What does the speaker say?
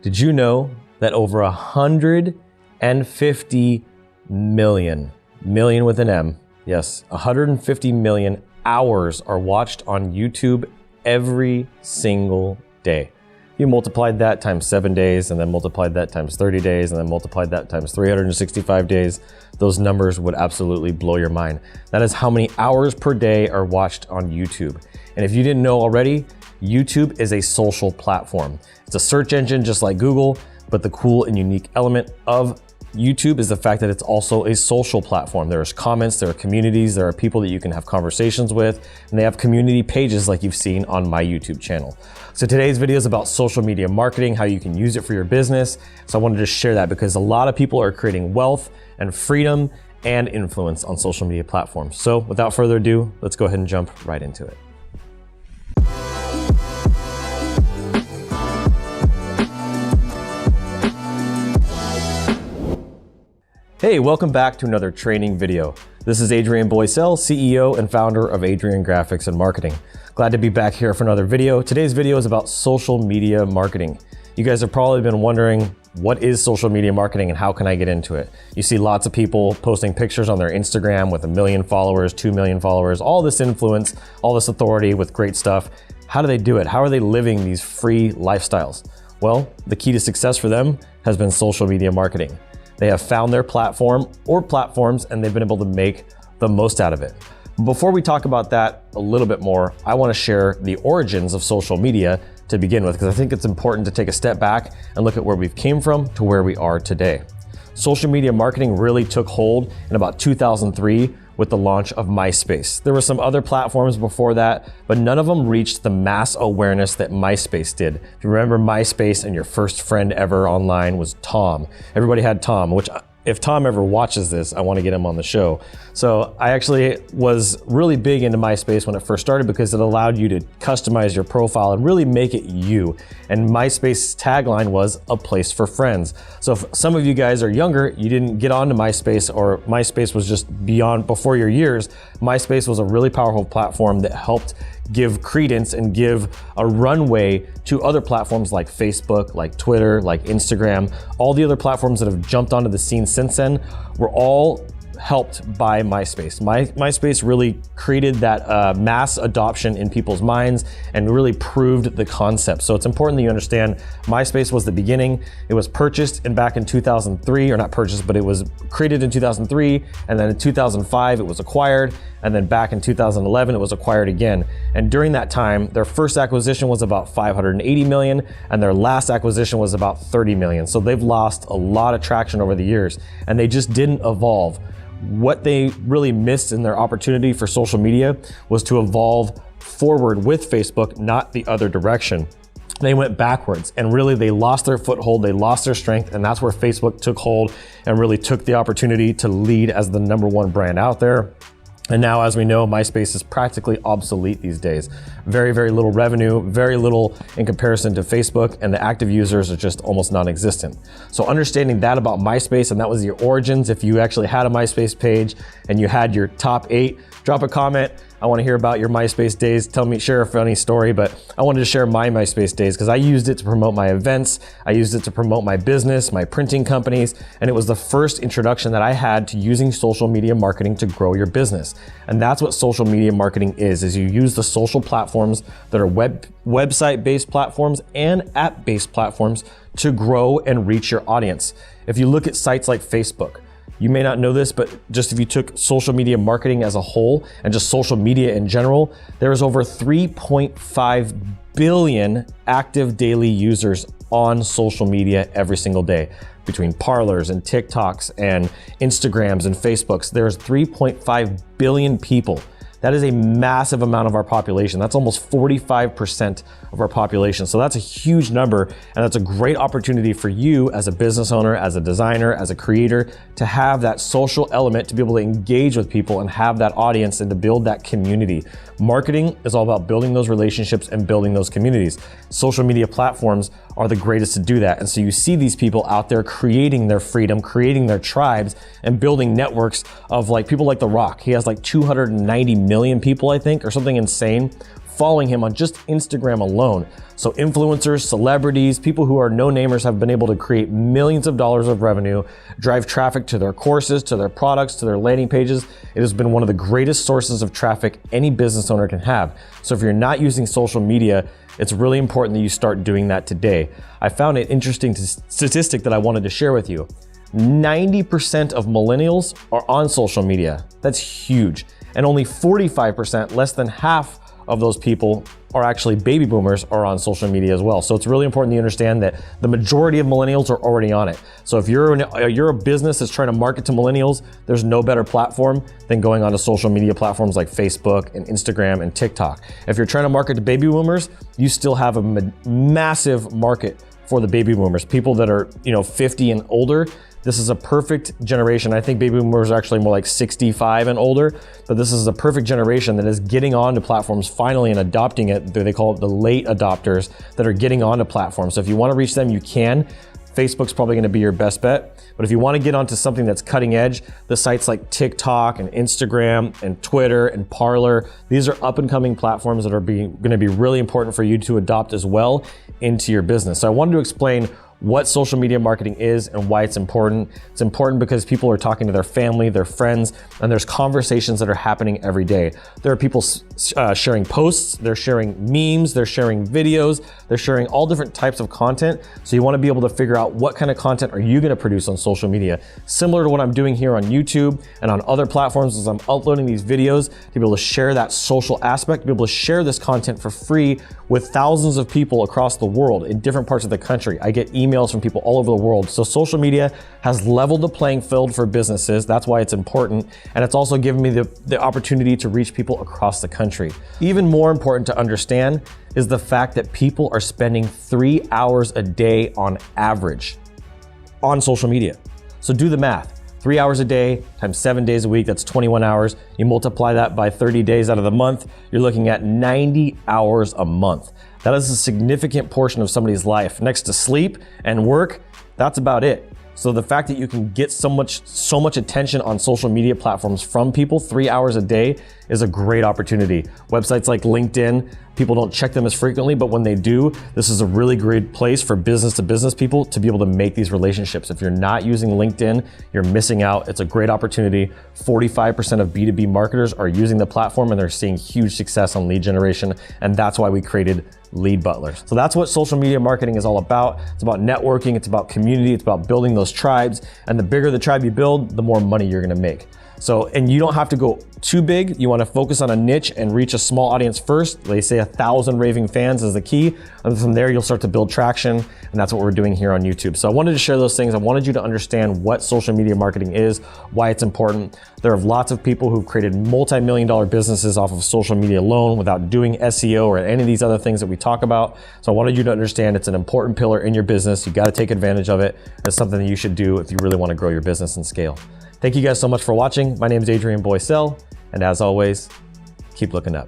Did you know that over 150 million with an M, yes, 150 million hours are watched on YouTube every single day? You multiplied that times 7 days, and then multiplied that times 30 days, and then multiplied that times 365 days. Those numbers would absolutely blow your mind. That is how many hours per day are watched on YouTube. And if you didn't know already, YouTube is a social platform. It's a search engine just like Google, but the cool and unique element of YouTube is the fact that it's also a social platform. There's comments, there are communities, there are people that you can have conversations with, and they have community pages like you've seen on my YouTube channel. So today's video is about social media marketing, how you can use it for your business. So I wanted to share that because a lot of people are creating wealth and freedom and influence on social media platforms. So without further ado, let's go ahead and jump right into it. Hey, welcome back to another training video. This is Adrian Boycell, CEO and founder of Adrian Graphics and Marketing. Glad to be back here for another video. Today's video is about social media marketing. You guys have probably been wondering, what is social media marketing and how can I get into it? You see lots of people posting pictures on their Instagram with 1 million followers, 2 million followers, all this influence, all this authority with great stuff. How do they do it? How are they living these free lifestyles? Well, the key to success for them has been social media marketing. They have found their platform or platforms and they've been able to make the most out of it. Before we talk about that a little bit more, I want to share the origins of social media to begin with, because I think it's important to take a step back and look at where we've came from to where we are today. Social media marketing really took hold in about 2003 with the launch of MySpace. There were some other platforms before that, but none of them reached the mass awareness that MySpace did. If you remember MySpace and your first friend ever online was Tom. Everybody had Tom, which if Tom ever watches this, I want to get him on the show. So I actually was really big into MySpace when it first started because it allowed you to customize your profile and really make it you. And MySpace's tagline was a place for friends. So if some of you guys are younger, you didn't get onto MySpace, or MySpace was just before your years, MySpace was a really powerful platform that helped give credence and give a runway to other platforms like Facebook, like Twitter, like Instagram. All the other platforms that have jumped onto the scene since then were all helped by MySpace. MySpace really created that mass adoption in people's minds and really proved the concept. So it's important that you understand MySpace was the beginning. It was purchased back in 2003, or not purchased, but it was created in 2003. And then in 2005, it was acquired. And then back in 2011, it was acquired again. And during that time, their first acquisition was about 580 million, and their last acquisition was about 30 million. So they've lost a lot of traction over the years, and they just didn't evolve. What they really missed in their opportunity for social media was to evolve forward with Facebook, not the other direction. They went backwards, and really they lost their foothold, they lost their strength, and that's where Facebook took hold and really took the opportunity to lead as the #1 brand out there. And now, as we know, MySpace is practically obsolete these days. Very, very little revenue, very little in comparison to Facebook, and the active users are just almost non-existent. So understanding that about MySpace, and that was your origins. If you actually had a MySpace page and you had your top 8, drop a comment. I want to hear about your MySpace days. Share a funny story, but I wanted to share my MySpace days because I used it to promote my events. I used it to promote my business, my printing companies, and it was the first introduction that I had to using social media marketing to grow your business. And that's what social media marketing is you use the social platforms that are website-based platforms and app-based platforms to grow and reach your audience. If you look at sites like Facebook, you may not know this, but just if you took social media marketing as a whole and just social media in general, there is over 3.5 billion active daily users on social media every single day. Between parlors and TikToks and Instagrams and Facebooks, there's 3.5 billion people. That is a massive amount of our population. That's almost 45% of our population. So that's a huge number, and that's a great opportunity for you as a business owner, as a designer, as a creator, to have that social element, to be able to engage with people and have that audience and to build that community. Marketing is all about building those relationships and building those communities. Social media platforms are the greatest to do that. And so you see these people out there creating their freedom, creating their tribes, and building networks of like people like The Rock. He has like 290 million people, I think, or something insane, following him on just Instagram alone. So influencers, celebrities, people who are no-namers have been able to create millions of dollars of revenue, drive traffic to their courses, to their products, to their landing pages. It has been one of the greatest sources of traffic any business owner can have. So if you're not using social media, it's really important that you start doing that today. I found an interesting statistic that I wanted to share with you. 90% of millennials are on social media. That's huge. And only 45%, less than half of those people are actually baby boomers, are on social media as well. So it's really important that you understand that the majority of millennials are already on it. So if you're a business that's trying to market to millennials, there's no better platform than going onto social media platforms like Facebook and Instagram and TikTok. If you're trying to market to baby boomers, you still have a massive market for the baby boomers, people that are 50 and older. This is a perfect generation. I think baby boomers are actually more like 65 and older, but this is a perfect generation that is getting onto platforms finally and adopting it. They call it the late adopters that are getting onto platforms. So if you want to reach them, you can. Facebook's probably going to be your best bet. But if you want to get onto something that's cutting edge, the sites like TikTok and Instagram and Twitter and Parler, these are up and coming platforms that are going to be really important for you to adopt as well into your business. So I wanted to explain what social media marketing is and why it's important. It's important because people are talking to their family, their friends, and there's conversations that are happening every day. There are people sharing posts, they're sharing memes, they're sharing videos, they're sharing all different types of content. So you want to be able to figure out what kind of content are you going to produce on social media. Similar to what I'm doing here on YouTube and on other platforms as I'm uploading these videos, to be able to share that social aspect, to be able to share this content for free with thousands of people across the world in different parts of the country. I get emails from people all over the world. So social media has leveled the playing field for businesses. That's why it's important. And it's also given me the opportunity to reach people across the country. Even more important to understand is the fact that people are spending 3 hours a day on average on social media. So do the math. 3 hours a day times 7 days a week, that's 21 hours. You multiply that by 30 days out of the month, you're looking at 90 hours a month. That is a significant portion of somebody's life. Next to sleep and work, that's about it. So the fact that you can get so much attention on social media platforms from people 3 hours a day is a great opportunity. Websites like LinkedIn, people don't check them as frequently, but when they do, this is a really great place for business to business people to be able to make these relationships. If you're not using LinkedIn, you're missing out. It's a great opportunity. 45% of B2B marketers are using the platform and they're seeing huge success on lead generation. And that's why we created Lead Butlers. So that's what social media marketing is all about. It's about networking, it's about community, it's about building those tribes. And the bigger the tribe you build, the more money you're gonna make. So, and you don't have to go too big. You want to focus on a niche and reach a small audience first. They say 1,000 raving fans is the key. And from there, you'll start to build traction. And that's what we're doing here on YouTube. So I wanted to share those things. I wanted you to understand what social media marketing is, why it's important. There are lots of people who've created multi-million-dollar businesses off of social media alone without doing SEO or any of these other things that we talk about. So I wanted you to understand it's an important pillar in your business. You got to take advantage of it. It's something that you should do if you really want to grow your business and scale. Thank you guys so much for watching. My name is Adrian Boycell, and as always, keep looking up.